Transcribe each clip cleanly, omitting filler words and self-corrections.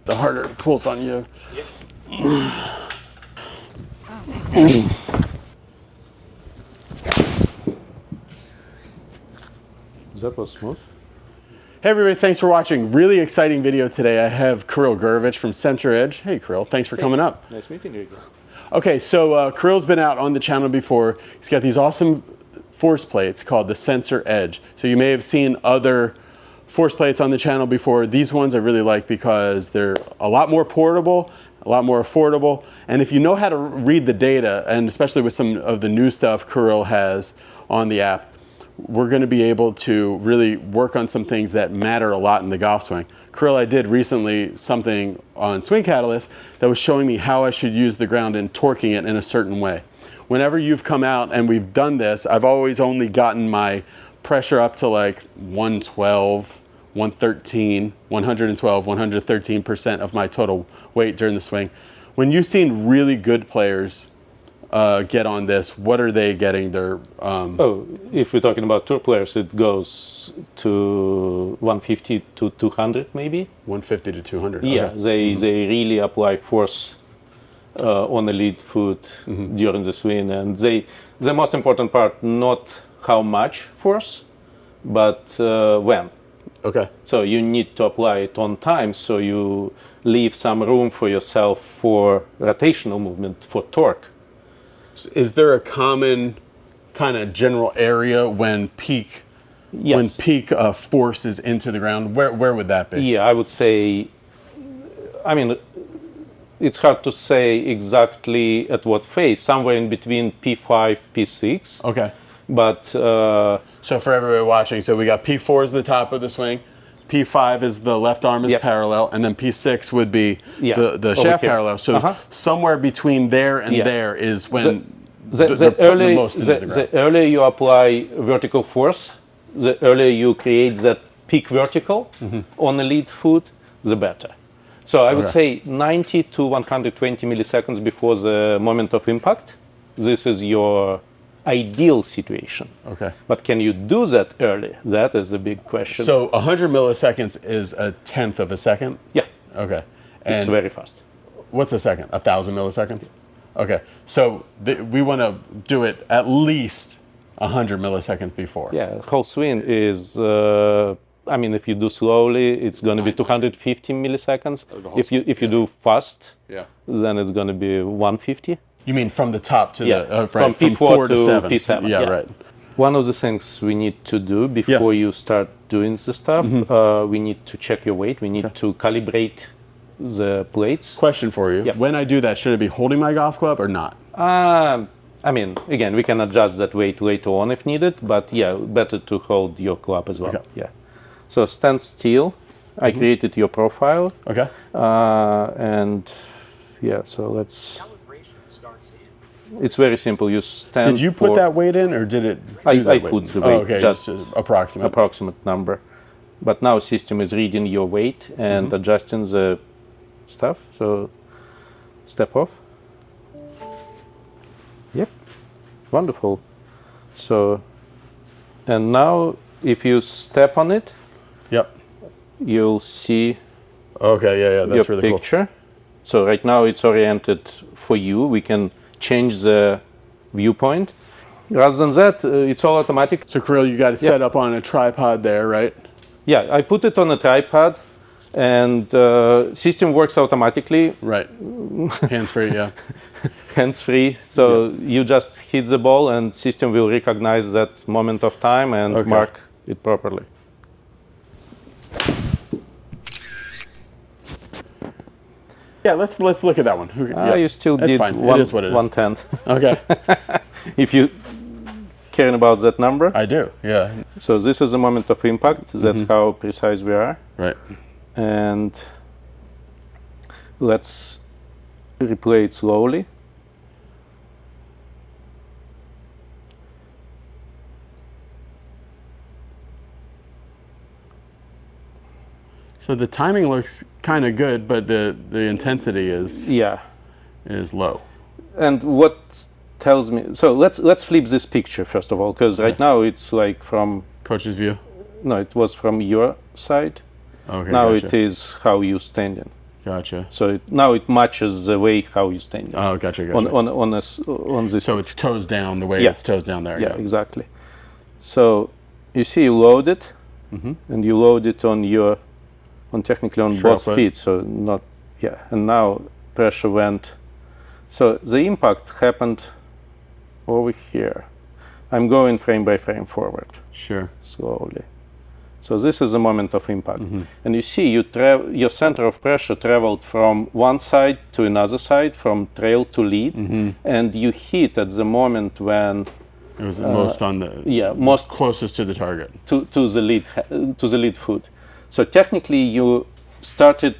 the harder it pulls on you. That was smooth. Hey everybody, thanks for watching. Really exciting video today. I have Kirill Gurevich from Center Edge. Hey Kirill, thanks for coming up. Nice meeting you again. Okay, so Kirill's been out on the channel before. He's got these awesome force plates called the Sensor Edge. So you may have seen other force plates on the channel before. These ones I really like because they're a lot more portable, a lot more affordable. And if you know how to read the data, and especially with some of the new stuff Kirill has on the app, we're going to be able to really work on some things that matter a lot in the golf swing. Kirill, I did recently something on Swing Catalyst that was showing me how I should use the ground and torquing it in a certain way. Whenever you've come out and we've done this, I've always only gotten my pressure up to like 112, 113, 112, 113% of my total weight during the swing. When you've seen really good players get on this, what are they getting their if we're talking about tour players, it goes to 150 to 200 maybe. 150 to 200. Yeah, okay. they really apply force on the lead foot during the swing, and the most important part, not how much force, but when. Okay. So you need to apply it on time, so you leave some room for yourself for rotational movement, for torque. Is there a common kind of general area when peak force is into the ground? Where would that be? Yeah, I would say, I mean, it's hard to say exactly at what phase, somewhere in between P5, P6. Okay. But so for everybody watching, so we got P4 is the top of the swing, P5 is the left arm is parallel, and then P6 would be the shaft parallel. So somewhere between there and there is when the earlier you apply vertical force, the earlier you create that peak vertical on the lead foot, the better. So I would say 90 to 120 milliseconds before the moment of impact. This is your ideal situation. Okay. But can you do that early? That is the big question. So 100 milliseconds is a tenth of a second? Yeah. Okay. And it's very fast. What's a second? 1,000 milliseconds? Okay. So we want to do it at least 100 milliseconds before. Yeah, whole swing is, I mean, if you do slowly, it's going to be 250 milliseconds. If you do fast, then it's going to be 150. You mean from the top to the from P4 to 7? P7. Yeah, right. One of the things we need to do before you start doing the stuff, we need to check your weight. We need to calibrate the plates. Question for you. When I do that, should I be holding my golf club or not? I mean, again, we can adjust that weight later on if needed, but yeah, better to hold your club as well. Okay. Yeah. So stand still. I created your profile. Okay. And yeah, so let's... It's very simple. You stand. Did you put that weight in, or did it? I put the weight. Oh, okay, just approximate. Approximate number. But now system is reading your weight and adjusting the stuff. So step off. Yep. Wonderful. So, and now if you step on it, you'll see. Okay. Yeah. That's your really picture. cool. So right now it's oriented for you. We can change the viewpoint. Rather than that, it's all automatic. So Kirill, you got it set up on a tripod there, right? Yeah, I put it on a tripod, and system works automatically. Right. Hands-free, yeah. Hands-free. So you just hit the ball, and system will recognize that moment of time and mark it properly. Yeah, let's look at that one. You still did fine. It is what it is. 110. Okay. If you caring about that number. I do, yeah. So this is the moment of impact. That's how precise we are. Right. And let's replay it slowly. So the timing looks kind of good, but the intensity is low. And what tells me, so let's flip this picture first of all, because right now it's like from coach's view. No, it was from your side. Okay. Now gotcha. it is how you standing. Gotcha. So now it matches the way how you stand. Oh, gotcha. On this. So it's toes down the way it's toes down there. Yeah, exactly. So you see, you load it, and you load it technically on both feet. So not, and now pressure went. So the impact happened over here. I'm going frame by frame forward. Sure. Slowly. So this is the moment of impact. And you see, your center of pressure traveled from one side to another side, from trail to lead, and you hit at the moment when it was most on the most closest to the target, to the lead foot. So technically, you started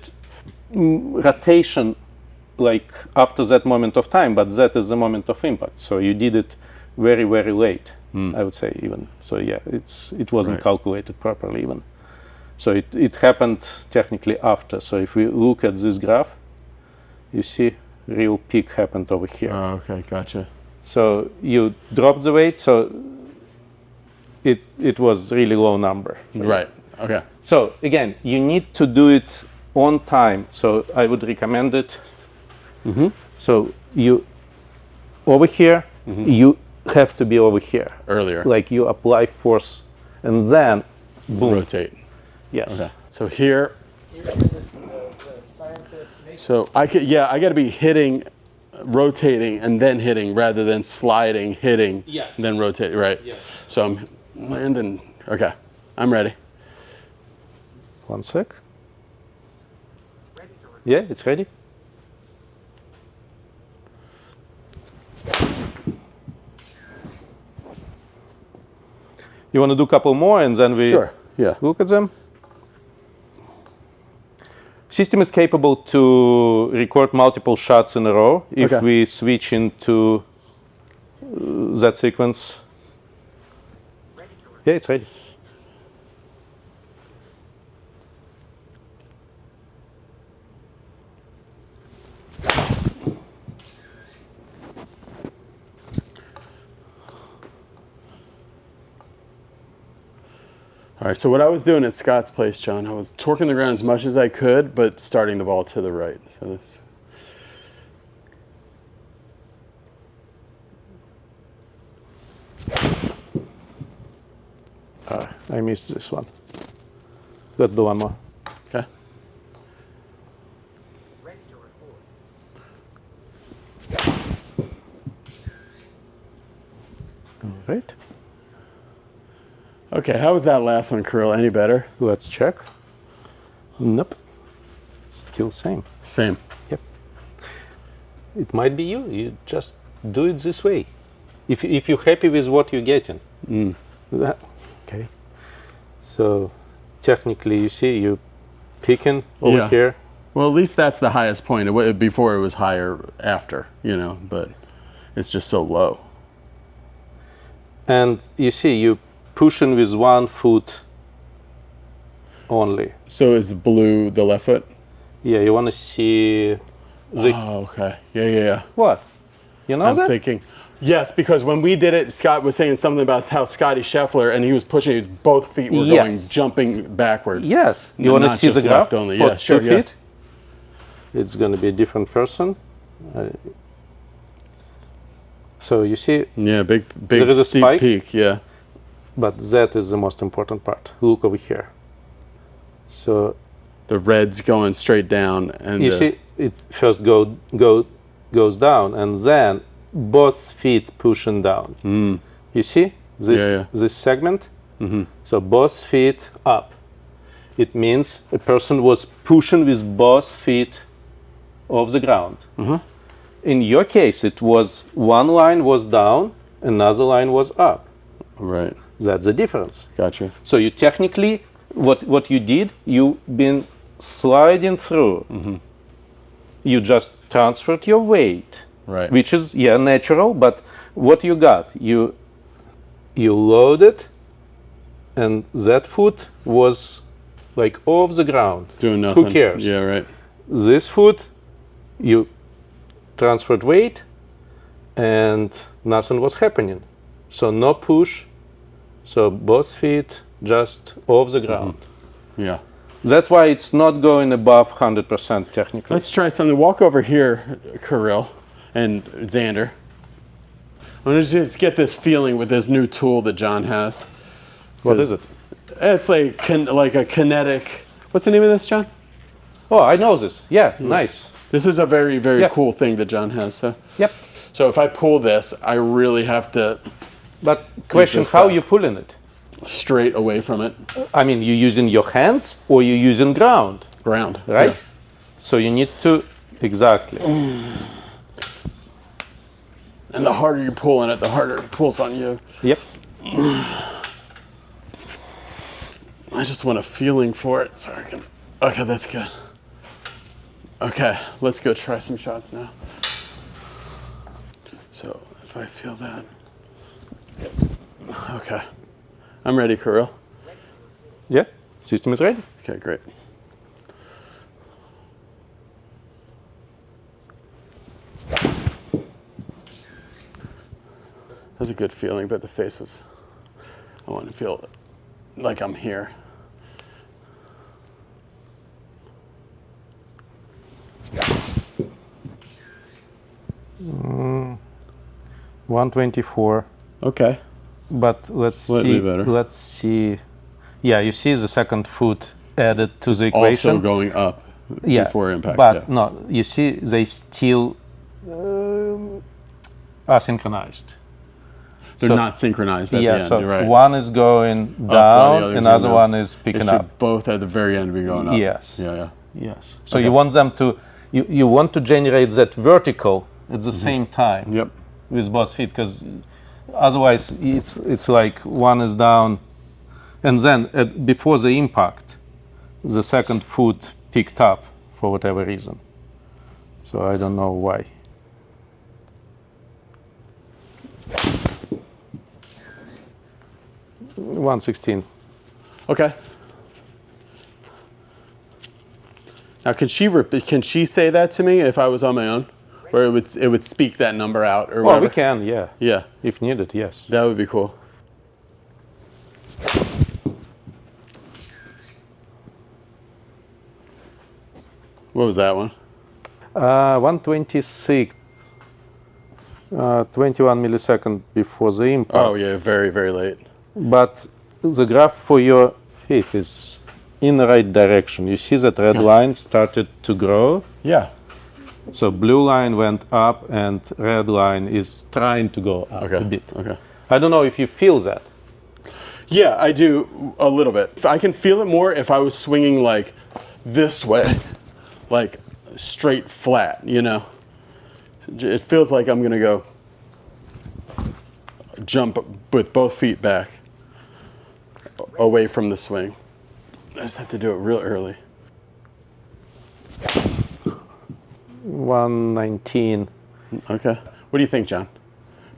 rotation like after that moment of time, but that is the moment of impact. So you did it very, very late. I would say even. So it wasn't calculated properly even. So it happened technically after. So if we look at this graph, you see real peak happened over here. Oh, okay, gotcha. So you drop the weight, so it was really low number. Right, okay. So again, you need to do it on time. So I would recommend it. So you, over here, you have to be over here. Earlier. Like you apply force and then boom. Rotate. Yes. Okay. So here. So I got to be hitting, rotating, and then hitting rather than sliding, hitting, then rotating. Right. Yes. So I'm landing. Okay. I'm ready. One sec. Yeah, it's ready. You want to do a couple more and then we look at them? System is capable to record multiple shots in a row if we switch into that sequence. Yeah, it's ready. All right, so what I was doing at Scott's place, John, I was torquing the ground as much as I could, but starting the ball to the right. So this. I missed this one. Let's do one more. Okay. All right. Okay, how was that last one, Kirill? Any better? Let's check. Nope. Still same. Same. Yep. It might be you. You just do it this way. If you're happy with what you're getting. Okay. So technically, you see, you picking over here. Well, at least that's the highest point. Before it was higher after, but it's just so low. And you see, you pushing with one foot only. So is blue the left foot? Yeah, you want to see the... Oh, okay. Yeah. What? You know I'm that? thinking... Yes, because when we did it, Scott was saying something about how Scotty Scheffler, and he was pushing, both feet were jumping backwards. Yes. You want to see the graph? Only. Yeah, sure, feet? It's going to be a different person. So you see... Yeah, big there is a steep spike, peak, yeah. But that is the most important part. Look over here. So... The red's going straight down. And you see, it first goes down, and then both feet pushing down. You see this segment? So both feet up. It means a person was pushing with both feet off the ground. In your case, it was one line was down, another line was up. Right. That's the difference. Gotcha. So you technically, what you did, you've been sliding through. You just transferred your weight. Right. Which is natural, but what you got, you loaded, and that foot was like off the ground. Doing nothing. Who cares? Yeah, right. This foot, you transferred weight, and nothing was happening. So no push. So both feet just off the ground. Yeah. That's why it's not going above 100% technically. Let's try something. Walk over here, Kirill and Xander. I'm going to just get this feeling with this new tool that John has. What is it? It's like a kinetic. What's the name of this, John? Oh, I know this. Yeah, nice. This is a very, very cool thing that John has. So. Yep. So if I pull this, I really have to. But question: how you pulling it? Straight away from it. I mean, you using your hands or you using ground? Ground. Right. Yeah. So you need to exactly. And the harder you pull in it, the harder it pulls on you. Yep. I just want a feeling for it. So I can. Okay, that's good. Okay, let's go try some shots now. So if I feel that. Okay. I'm ready, Kirill. Yeah, system is ready. Okay, great. That's a good feeling, but the face was, I want to feel like I'm here. Mm, 124. Okay. But let's Slightly see. better. Let's see. Yeah, you see the second foot added to the equation. Also going up before impact. But no, you see they still are synchronized. They're not synchronized at the end. So You're right. one is going while down, the other's another going one is picking It should up. both at the very end be going up. Yes. Yeah. Yes. So you want them to, you want to generate that vertical at the same time. Yep. With both feet, because otherwise it's like one is down, and then before the impact, the second foot picked up for whatever reason. So I don't know why. $116. Okay. Now, can she say that to me if I was on my own, or it would speak that number out or whatever? Well, we can, yeah. Yeah. If needed, yes. That would be cool. What was that one? 126. 21 milliseconds before the impact. Oh yeah, very, very late. But the graph for your feet is in the right direction. You see that red line started to grow. Yeah. So blue line went up and red line is trying to go up a bit. Okay. I don't know if you feel that. Yeah, I do a little bit. I can feel it more if I was swinging like this way, like straight flat, you know? It feels like I'm gonna go jump with both feet back away from the swing. I just have to do it real early. 119. Okay. What do you think, John?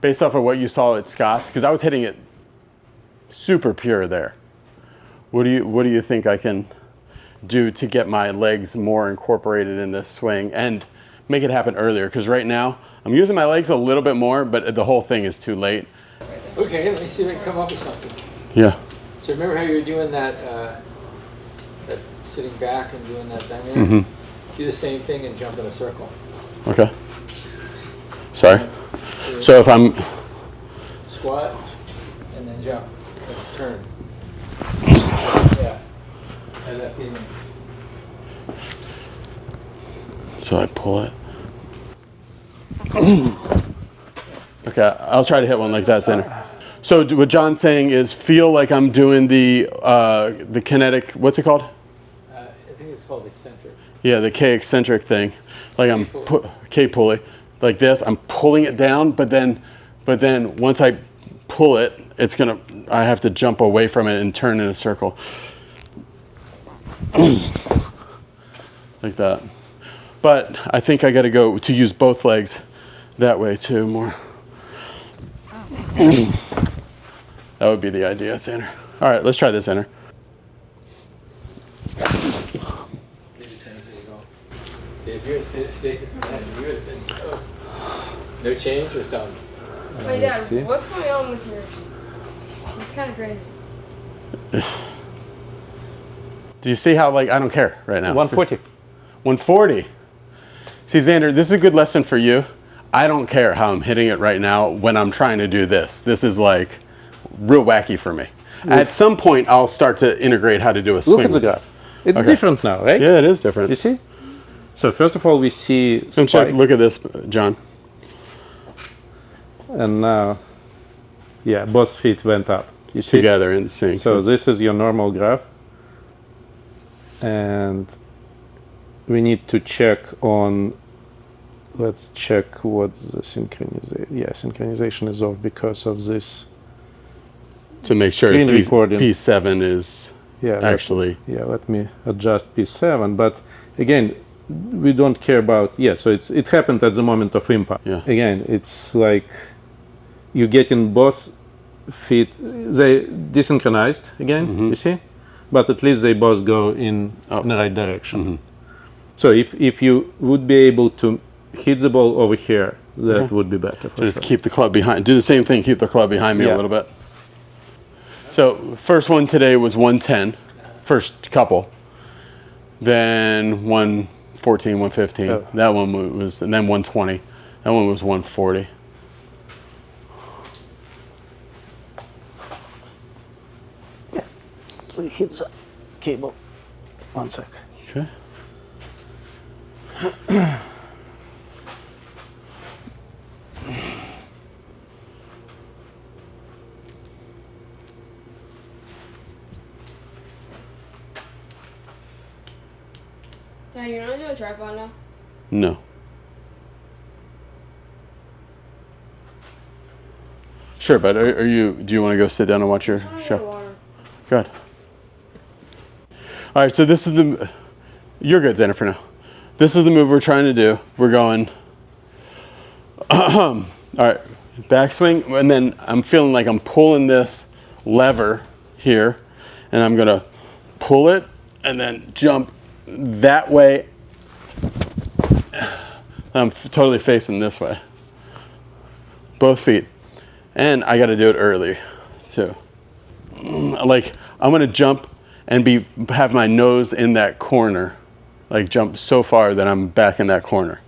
Based off of what you saw at Scott's, because I was hitting it super pure there. What do you think I can do to get my legs more incorporated in this swing and make it happen earlier? Because right now I'm using my legs a little bit more, but the whole thing is too late. Okay, let me see if I can come up with something. Yeah. So remember how you were doing that, that sitting back and doing that thing there? Mm-hmm. Do the same thing and jump in a circle. Okay. Sorry. So if I'm squat and then jump, and turn. Yeah. Have that feeling. So I pull it. Okay, I'll try to hit one like that, Xander. So what John's saying is feel like I'm doing the kinetic, what's it called? I think it's called eccentric. Yeah, the K eccentric thing. Like I'm K pulley. Like this, I'm pulling it down, but then once I pull it, I have to jump away from it and turn in a circle. Like that. But I think I got to go to use both legs that way too more. That would be the idea, Xander. All right, let's try this, Xander. No change or something? Wait, Dad, what's going on with yours? It's kind of crazy. Do you see how, like, I don't care right now? 140. 140. See, Xander, this is a good lesson for you. I don't care how I'm hitting it right now when I'm trying to do this. This is like real wacky for me. At some point, I'll start to integrate how to do a swing. Look at the graph. It's different now, right? Yeah, it is different. You see? So first of all, we see Come check, look at this, John. And now, yeah, both feet went up. You see? Together in sync. So this is your normal graph. And we need to check on, let's check what's the synchronization. Yeah, synchronization is off because of this. To make sure P7 is actually. Let me adjust P7. But again, we don't care about, so it happened at the moment of impact. Yeah. Again, it's like you get in both feet, they desynchronized again, you see? But at least they both go in the right direction. So if you would be able to hit the ball over here, that would be better. So just keep the club behind. Do the same thing, keep the club behind me a little bit. So first one today was 110, first couple. Then 114, 115. That one was, and then 120. That one was 140. We hit the cable. 1 sec. Okay. Dad, you're not doing a tripod now? No. Sure, but do you want to go sit down and watch your show? Good. All right, so this is you're good, Xander, for now. This is the move we're trying to do. We're going, all right, backswing, and then I'm feeling like I'm pulling this lever here, and I'm gonna pull it and then jump that way. I'm totally facing this way. Both feet. And I gotta do it early, too. Like, I'm gonna jump and have my nose in that corner. Like, jump so far that I'm back in that corner.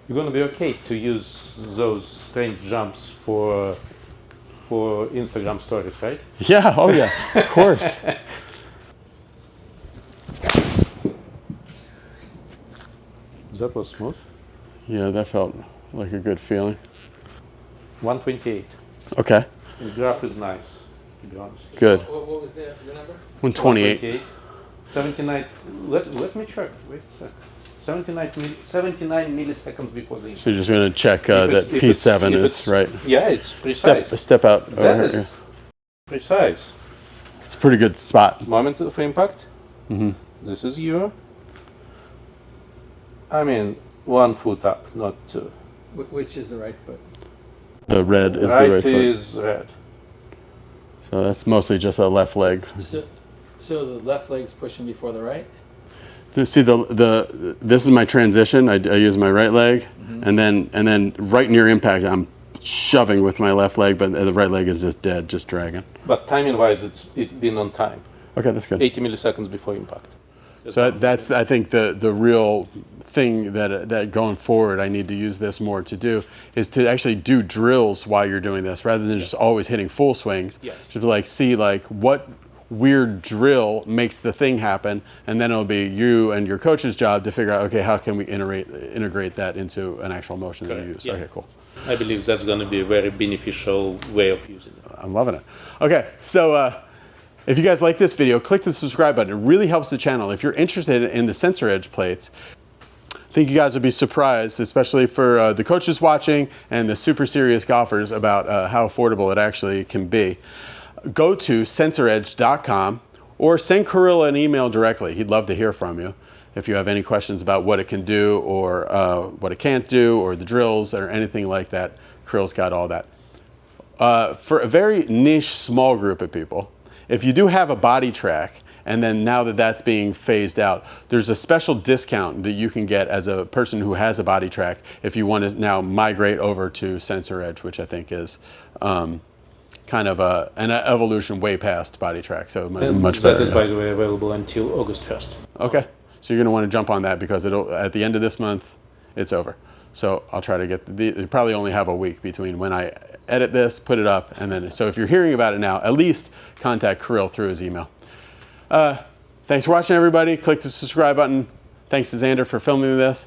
You're gonna be okay to use those strange jumps for Instagram stories, right? Yeah, oh yeah, of course. That was smooth. Yeah, that felt like a good feeling. 128. Okay. The graph is nice, to be honest. Good. What was the number? 128. 79. Let me check. Wait a sec. 79 milliseconds before the impact. So you're just going to check that P7 is right. Yeah, it's precise. Step out That over is here. precise. It's a pretty good spot. Moment of impact. This is your. I mean, 1 foot up, not 2. Which is the right foot? The red is the right foot. Is red. So that's mostly just a left leg. So the left leg's pushing before the right? See this is my transition. I use my right leg, and then right near impact, I'm shoving with my left leg, but the right leg is just dead, just dragging. But timing-wise, it's been on time. Okay, that's good. 80 milliseconds before impact. So that's I think the real thing that going forward I need to use this more to do is to actually do drills while you're doing this rather than just always hitting full swings. Yes. Just like see like what weird drill makes the thing happen, and then it'll be you and your coach's job to figure out, okay, how can we integrate that into an actual motion that you use. Yeah. Okay, cool. I believe that's going to be a very beneficial way of using it. I'm loving it. Okay, so if you guys like this video, click the subscribe button. It really helps the channel. If you're interested in the sensor edge plates, I think you guys would be surprised, especially for the coaches watching and the super serious golfers, about how affordable it actually can be. Go to sensoredge.com or send Kirill an email directly. He'd love to hear from you if you have any questions about what it can do or what it can't do or the drills or anything like that. Kirill's got all that. For a very niche, small group of people, if you do have a body track And then now that that's being phased out, there's a special discount that you can get as a person who has a body track if you want to now migrate over to Sensor Edge, which I think is kind of an evolution way past body track. So much better. That is, by the way, available until August 1st. Okay, so you're going to want to jump on that because at the end of this month, it's over. So I'll try to get you probably only have a week between when I edit this, put it up, and then, so if you're hearing about it now, at least contact Kirill through his email. Thanks for watching, everybody. Click the subscribe button. Thanks to Xander for filming this.